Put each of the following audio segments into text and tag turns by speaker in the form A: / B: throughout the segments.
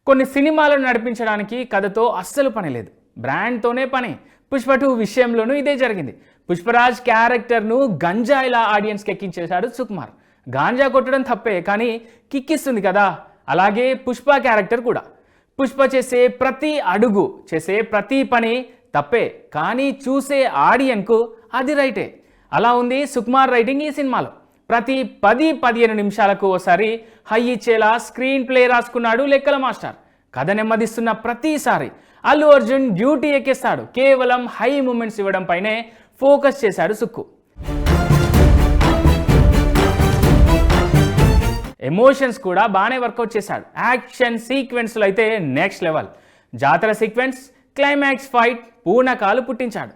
A: కొన్ని సినిమాలను నడిపించడానికి కథతో అస్సలు పని లేదు, బ్రాండ్తోనే పని. పుష్ప 2 విషయంలోనూ ఇదే జరిగింది. పుష్పరాజ్ క్యారెక్టర్ను గంజాయిలా ఆడియన్స్కి ఎక్కించేశాడు సుకుమార్. గాంజా కొట్టడం తప్పే, కానీ కిక్కిస్తుంది కదా. అలాగే పుష్ప క్యారెక్టర్ కూడా. పుష్ప చేసే ప్రతి అడుగు, చేసే ప్రతి పని తప్పే, కానీ చూసే ఆడియన్కు అది రైటే. అలా ఉంది సుకుమార్ రైటింగ్ ఈ సినిమాలో. ప్రతి 10-15 నిమిషాలకు ఓసారి హై ఇచ్చేలా స్క్రీన్ ప్లే రాసుకున్నాడు లెక్కల మాస్టర్. కథ నెమ్మదిస్తున్న ప్రతిసారి అల్లు అర్జున్ డ్యూటీ ఎక్కేస్తాడు. కేవలం హై మూమెంట్స్ ఇవ్వడం పైనే ఫోకస్ చేశాడు సుక్కు. ఎమోషన్స్ కూడా బాగానే వర్కౌట్ చేశాడు. యాక్షన్ సీక్వెన్స్లు అయితే నెక్స్ట్ లెవెల్. జాతర సీక్వెన్స్, క్లైమాక్స్ ఫైట్ పూనకాలు పుట్టించాడు.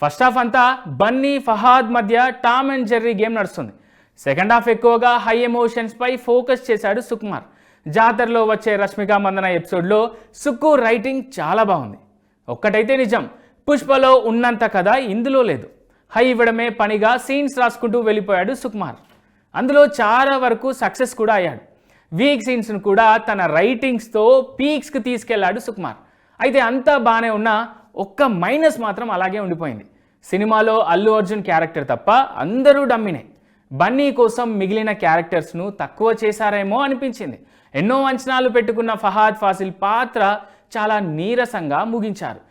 A: ఫస్ట్ హాఫ్ అంతా బన్నీ ఫహాద్ మధ్య టామ్ అండ్ జెర్రీ గేమ్ నడుస్తుంది. సెకండ్ హాఫ్ ఎక్కువగా హై ఎమోషన్స్ పై ఫోకస్ చేశాడు సుకుమార్. జాతరలో వచ్చే రష్మిక మందన ఎపిసోడ్లో సుక్కు రైటింగ్ చాలా బాగుంది. ఒక్కటైతే నిజం, పుష్పలో ఉన్నంత కథ ఇందులో లేదు. హై ఇవ్వడమే పనిగా సీన్స్ రాసుకుంటూ వెళ్ళిపోయాడు సుకుమార్. అందులో చాలా వరకు సక్సెస్ కూడా అయ్యాడు. వీక్ సీన్స్ను కూడా తన రైటింగ్స్తో పీక్స్కి తీసుకెళ్లాడు సుకుమార్. అయితే అంతా బాగానే ఉన్నా ఒక్క మైనస్ మాత్రం అలాగే ఉండిపోయింది. సినిమాలో అల్లు అర్జున్ క్యారెక్టర్ తప్ప అందరూ డమ్మినే. బన్నీ కోసం మిగిలిన క్యారెక్టర్స్ను తక్కువ చేశారేమో అనిపించింది. ఎన్నో అంచనాలు పెట్టుకున్న ఫహాద్ ఫాసిల్ పాత్ర చాలా నీరసంగా ముగించారు.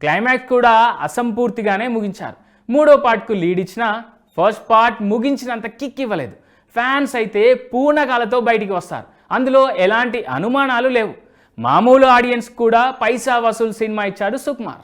A: క్లైమాక్స్ కూడా అసంపూర్తిగానే ముగించారు. మూడో పార్ట్కు లీడ్ ఇచ్చినా ఫస్ట్ పార్ట్ ముగించినంత కిక్ ఇవ్వలేదు. ఫ్యాన్స్ అయితే పూనకాలతో బయటికి వస్తారు. అందులో ఎలాంటి అనుమానాలు లేవు. మామూలు ఆడియన్స్ కూడా పైసా వసూలు సినిమా ఇచ్చాడు సుకుమార్.